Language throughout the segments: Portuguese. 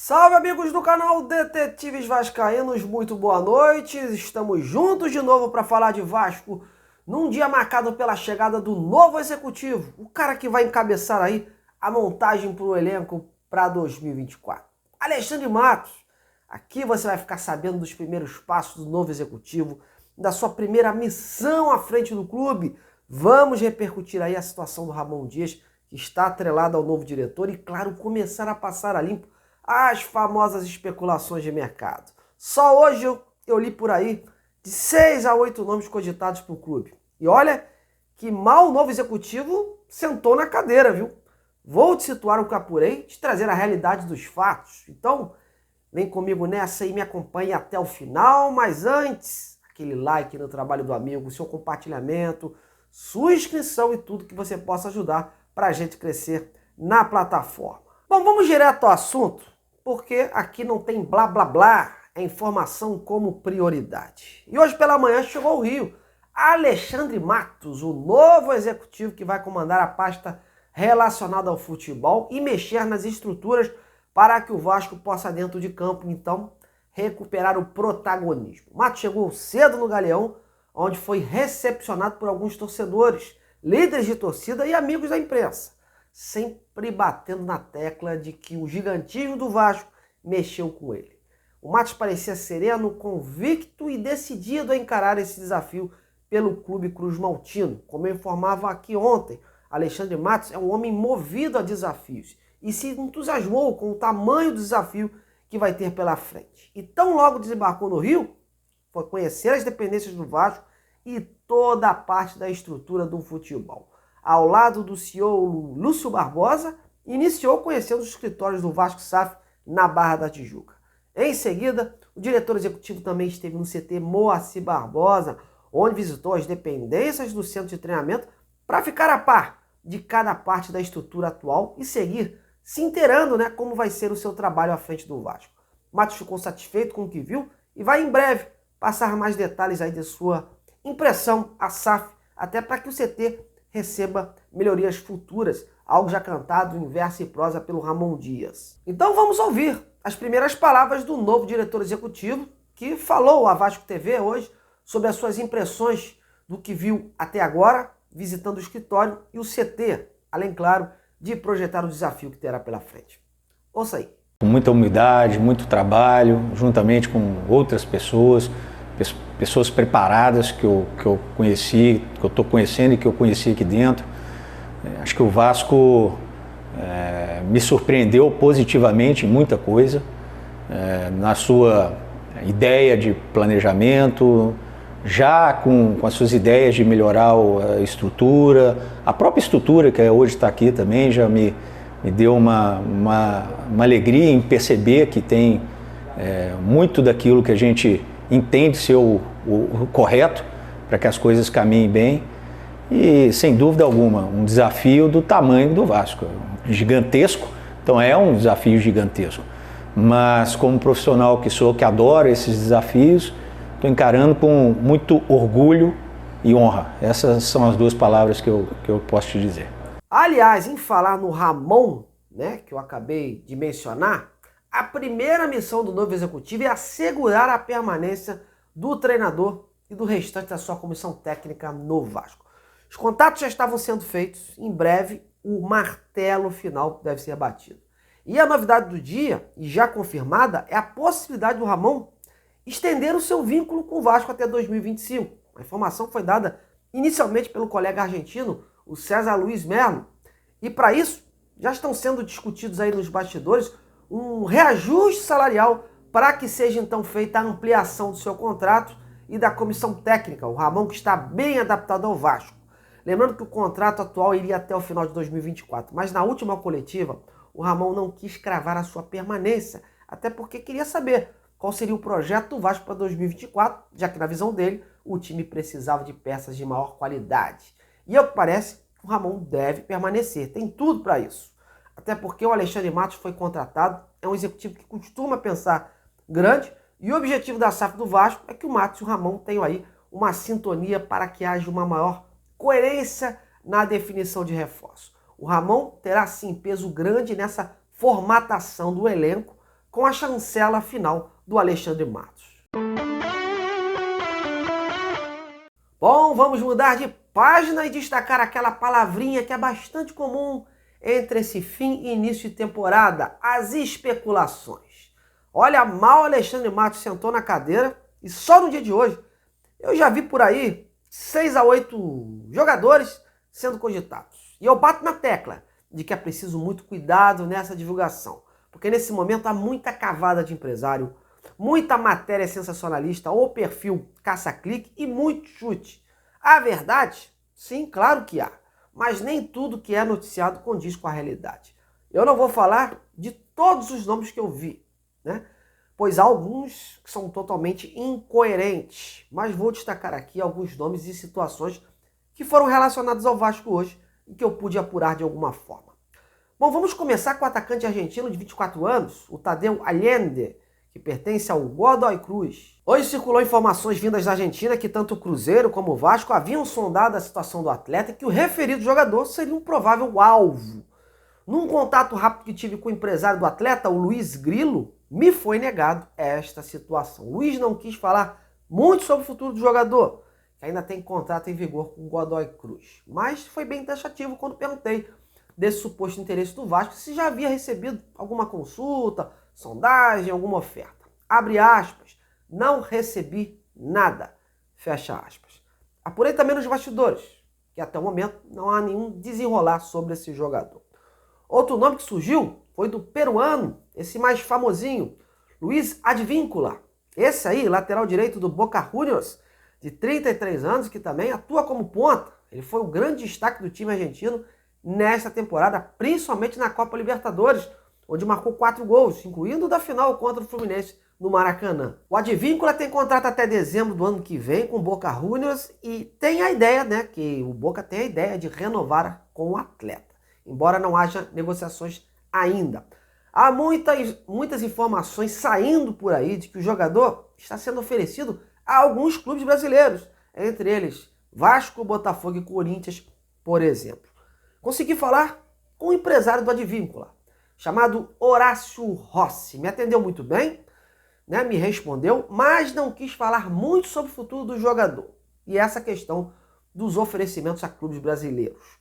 Salve, amigos do canal Detetives Vascaínos, muito boa noite. Estamos juntos de novo para falar de Vasco num dia marcado pela chegada do novo executivo, o cara que vai encabeçar aí a montagem para o elenco para 2024. Alexandre Matos. Aqui você vai ficar sabendo dos primeiros passos do novo executivo, da sua primeira missão à frente do clube. Vamos repercutir aí a situação do Ramon Dias, que está atrelado ao novo diretor e, claro, começar a passar a limpo as famosas especulações de mercado. Só hoje eu li por aí de 6 a 8 nomes cogitados para o clube. E olha que mal o novo executivo sentou na cadeira, viu? Vou te situar o que apurei, te trazer a realidade dos fatos. Então, vem comigo nessa e me acompanhe até o final. Mas antes, aquele like no trabalho do amigo, seu compartilhamento, sua inscrição e tudo que você possa ajudar para a gente crescer na plataforma. Bom, vamos direto ao assunto, porque aqui não tem blá blá blá, é informação como prioridade. E hoje pela manhã chegou ao Rio Alexandre Matos, o novo executivo que vai comandar a pasta relacionada ao futebol e mexer nas estruturas para que o Vasco possa dentro de campo, então, recuperar o protagonismo. Matos chegou cedo no Galeão, onde foi recepcionado por alguns torcedores, líderes de torcida e amigos da imprensa, sempre batendo na tecla de que o gigantismo do Vasco mexeu com ele. O Matos parecia sereno, convicto e decidido a encarar esse desafio pelo Clube Cruz Maltino. Como eu informava aqui ontem, Alexandre Matos é um homem movido a desafios e se entusiasmou com o tamanho do desafio que vai ter pela frente. E tão logo desembarcou no Rio, foi conhecer as dependências do Vasco e toda a parte da estrutura do futebol. Ao lado do CEO Lúcio Barbosa, iniciou conhecendo os escritórios do Vasco SAF na Barra da Tijuca. Em seguida, o diretor executivo também esteve no CT Moacir Barbosa, onde visitou as dependências do centro de treinamento para ficar a par de cada parte da estrutura atual e seguir se inteirando, como vai ser o seu trabalho à frente do Vasco. Matos ficou satisfeito com o que viu e vai em breve passar mais detalhes aí de sua impressão à SAF, até para que o CT receba melhorias futuras, algo já cantado em verso e prosa pelo Ramon Dias. Então vamos ouvir as primeiras palavras do novo diretor executivo, que falou à Vasco TV hoje sobre as suas impressões do que viu até agora, visitando o escritório e o CT, além, claro, de projetar o desafio que terá pela frente. Ouça aí. Com muita humildade, muito trabalho, juntamente com outras pessoas preparadas que eu conheci, que eu estou conhecendo e que eu conheci aqui dentro. Acho que o Vasco me surpreendeu positivamente em muita coisa, na sua ideia de planejamento, já com as suas ideias de melhorar a estrutura, a própria estrutura que hoje está aqui também já me deu uma alegria em perceber que tem muito daquilo que a gente entende ser o correto para que as coisas caminhem bem e, sem dúvida alguma, um desafio do tamanho do Vasco, gigantesco, então é um desafio gigantesco, mas como profissional que sou, que adoro esses desafios, estou encarando com muito orgulho e honra. Essas são as duas palavras que eu posso te dizer. Aliás, em falar no Ramon, que eu acabei de mencionar, a primeira missão do novo executivo é assegurar a permanência do treinador e do restante da sua comissão técnica no Vasco. Os contatos já estavam sendo feitos, em breve o martelo final deve ser batido. E a novidade do dia, e já confirmada, é a possibilidade do Ramon estender o seu vínculo com o Vasco até 2025. A informação foi dada inicialmente pelo colega argentino, o César Luiz Melo, e para isso já estão sendo discutidos aí nos bastidores um reajuste salarial para que seja então feita a ampliação do seu contrato e da comissão técnica, o Ramon que está bem adaptado ao Vasco. Lembrando que o contrato atual iria até o final de 2024, mas na última coletiva o Ramon não quis cravar a sua permanência, até porque queria saber qual seria o projeto do Vasco para 2024, já que na visão dele o time precisava de peças de maior qualidade. E ao que parece, o Ramon deve permanecer, tem tudo para isso. Até porque o Alexandre Matos foi contratado, é um executivo que costuma pensar grande, e o objetivo da SAF do Vasco é que o Matos e o Ramon tenham aí uma sintonia para que haja uma maior coerência na definição de reforço. O Ramon terá sim peso grande nessa formatação do elenco, com a chancela final do Alexandre Matos. Bom, vamos mudar de página e destacar aquela palavrinha que é bastante comum entre esse fim e início de temporada, as especulações. Olha, mal Alexandre Matos sentou na cadeira e só no dia de hoje eu já vi por aí 6 a 8 jogadores sendo cogitados. E eu bato na tecla de que é preciso muito cuidado nessa divulgação, porque nesse momento há muita cavada de empresário, muita matéria sensacionalista ou perfil caça-clique e muito chute. A verdade? Sim, claro que há, mas nem tudo que é noticiado condiz com a realidade. Eu não vou falar de todos os nomes que eu vi, né? Pois há alguns que são totalmente incoerentes, mas vou destacar aqui alguns nomes e situações que foram relacionados ao Vasco hoje e que eu pude apurar de alguma forma. Bom, vamos começar com o atacante argentino de 24 anos, o Tadeu Allende, que pertence ao Godoy Cruz. Hoje circulou informações vindas da Argentina que tanto o Cruzeiro como o Vasco haviam sondado a situação do atleta e que o referido jogador seria um provável alvo. Num contato rápido que tive com o empresário do atleta, o Luiz Grilo, me foi negado esta situação. O Luiz não quis falar muito sobre o futuro do jogador, que ainda tem contrato em vigor com o Godoy Cruz. Mas foi bem taxativo quando perguntei desse suposto interesse do Vasco se já havia recebido alguma consulta, sondagem, alguma oferta. Abre aspas, não recebi nada, fecha aspas. Apurei também nos bastidores, que até o momento não há nenhum desenrolar sobre esse jogador. Outro nome que surgiu foi do peruano, esse mais famosinho, Luiz Advíncula. Esse aí, lateral direito do Boca Juniors, de 33 anos, que também atua como ponta. Ele foi o grande destaque do time argentino nesta temporada, principalmente na Copa Libertadores, onde marcou 4 gols, incluindo o da final contra o Fluminense no Maracanã. O Advíncula tem contrato até dezembro do ano que vem com o Boca Juniors e tem a ideia, né, que o Boca tem a ideia de renovar com o atleta, embora não haja negociações ainda. Há muitas informações saindo por aí de que o jogador está sendo oferecido a alguns clubes brasileiros, entre eles Vasco, Botafogo e Corinthians, por exemplo. Consegui falar com o empresário do Advíncula, chamado Horácio Rossi. Me atendeu muito bem, né, me respondeu, mas não quis falar muito sobre o futuro do jogador e essa questão dos oferecimentos a clubes brasileiros.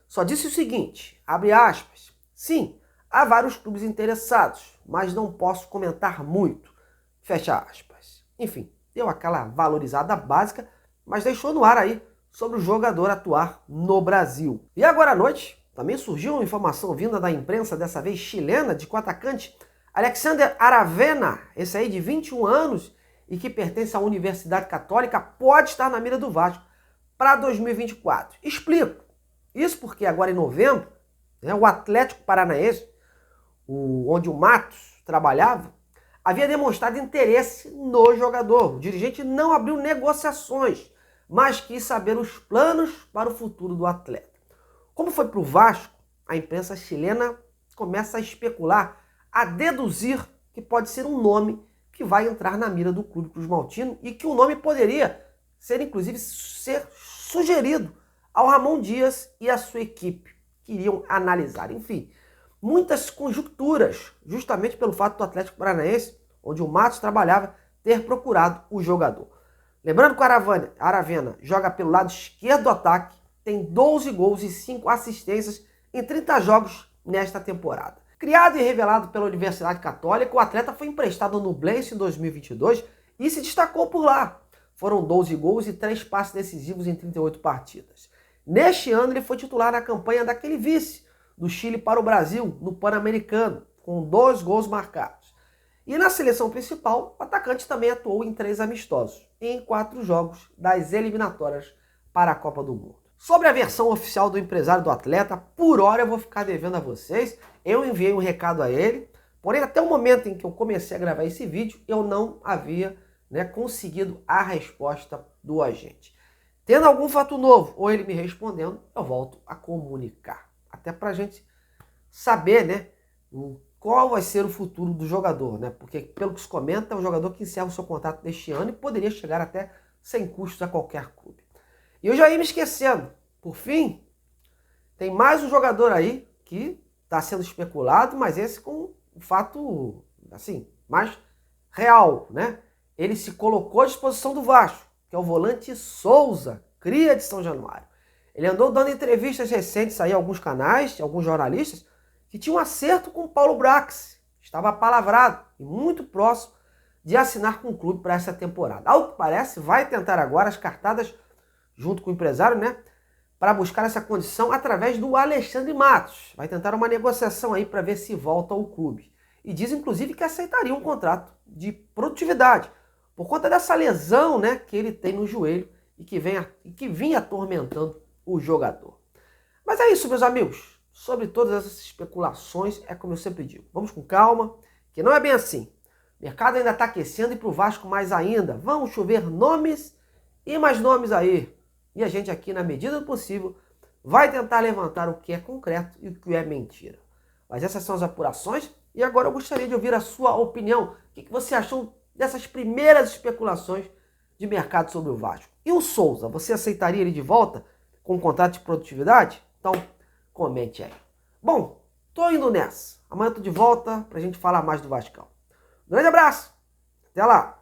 Só disse o seguinte, abre aspas, sim, há vários clubes interessados, mas não posso comentar muito, fecha aspas. Enfim, deu aquela valorizada básica, mas deixou no ar aí sobre o jogador atuar no Brasil. E agora à noite, também surgiu uma informação vinda da imprensa, dessa vez chilena, de que o atacante Alexander Aravena, esse aí de 21 anos e que pertence à Universidade Católica, pode estar na mira do Vasco para 2024. Explico. Isso porque agora em novembro, né, o Atlético Paranaense, onde o Matos trabalhava, havia demonstrado interesse no jogador. O dirigente não abriu negociações, mas quis saber os planos para o futuro do atleta. Como foi para o Vasco, a imprensa chilena começa a especular, a deduzir que pode ser um nome que vai entrar na mira do Clube Cruz Maltino e que o nome poderia ser, inclusive, ser sugerido ao Ramon Dias e a sua equipe, que iriam analisar. Enfim, muitas conjunturas, justamente pelo fato do Atlético Paranaense, onde o Matos trabalhava, ter procurado o jogador. Lembrando que o Aravena joga pelo lado esquerdo do ataque, tem 12 gols e 5 assistências em 30 jogos nesta temporada. Criado e revelado pela Universidade Católica, o atleta foi emprestado no Nublense em 2022 e se destacou por lá. Foram 12 gols e 3 passes decisivos em 38 partidas. Neste ano ele foi titular na campanha daquele vice do Chile para o Brasil, no Pan-Americano, com 2 gols marcados. E na seleção principal, o atacante também atuou em 3 amistosos, em 4 jogos das eliminatórias para a Copa do Mundo. Sobre a versão oficial do empresário do atleta, por hora eu vou ficar devendo a vocês. Eu enviei um recado a ele, porém até o momento em que eu comecei a gravar esse vídeo, eu não havia conseguido a resposta do agente. Tendo algum fato novo, ou ele me respondendo, eu volto a comunicar. Até para a gente saber, qual vai ser o futuro do jogador, Porque, pelo que se comenta, é um jogador que encerra o seu contrato neste ano e poderia chegar até sem custos a qualquer clube. E eu já ia me esquecendo. Por fim, tem mais um jogador aí que está sendo especulado, mas esse com um fato assim, mais real, né? Ele se colocou à disposição do Vasco, que é o volante Souza, cria de São Januário. Ele andou dando entrevistas recentes aí a alguns canais, alguns jornalistas, que tinha um acerto com o Paulo Brax. Estava apalavrado e muito próximo de assinar com o clube para essa temporada. Ao que parece, vai tentar agora as cartadas, junto com o empresário, né? Para buscar essa condição através do Alexandre Matos. Vai tentar uma negociação aí para ver se volta ao clube. E diz, inclusive, que aceitaria um contrato de produtividade, por conta dessa lesão, né, que ele tem no joelho e que vinha atormentando o jogador. Mas é isso, meus amigos. Sobre todas essas especulações, é como eu sempre digo, vamos com calma, que não é bem assim. O mercado ainda está aquecendo e para o Vasco mais ainda. Vão chover nomes e mais nomes aí. E a gente aqui, na medida do possível, vai tentar levantar o que é concreto e o que é mentira. Mas essas são as apurações e agora eu gostaria de ouvir a sua opinião. O que você achou dessas primeiras especulações de mercado sobre o Vasco? E o Souza, você aceitaria ele de volta com um contrato de produtividade? Então, comente aí. Bom, tô indo nessa. Amanhã eu tô de volta pra gente falar mais do Vascão. Grande abraço, até lá!